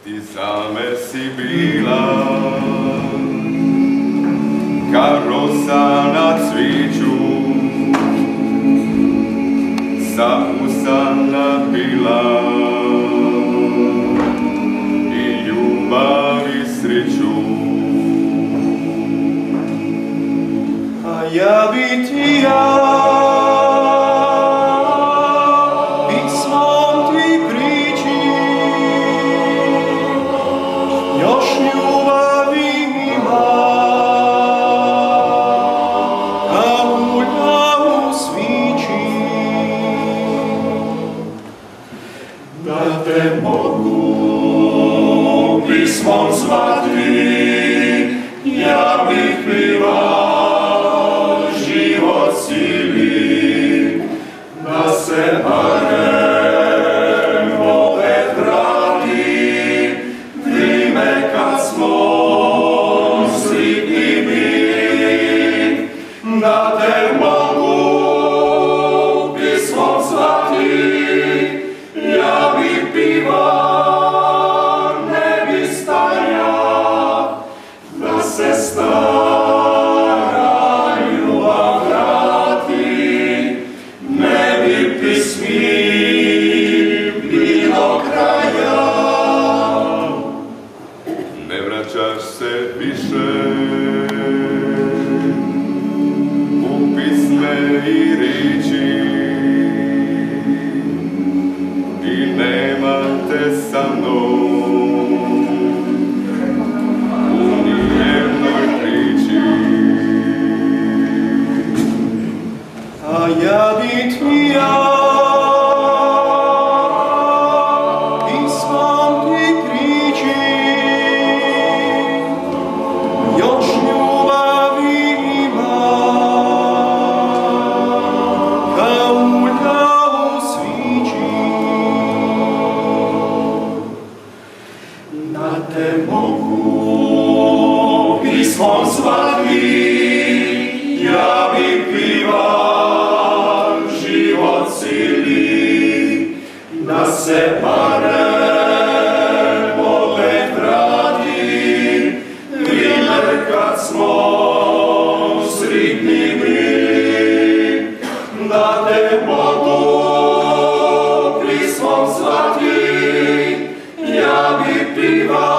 Ti same si bila, ka rosa na cviću, sa usana bila i ljubav i sreću. A ja bi ti pismom ti priči, još ljubavi ima, a ulja u svići. Da te mogu pismom zvati, ja bih pivao život cijeli, da se barem opet vrati vrijeme kad smo sretni bili. Da te mogu pismom zvati, ja bih pivao, ne bi stajao, da se stara ljubav vrati, ne bi pismi bilo kraja. Ne vraćaš se više u pisme i riči i nema te sa mnom u nijednoj priči. A ja bi ti pismom ti priči, još ljubavi ima, kao ulja u svići. Da te mogu pismom zvati, ja bi pivao život cijeli, da se barem opet vrati vrijeme kad smo sretni bili. Da te mogu pismom zvati, ja bi pivao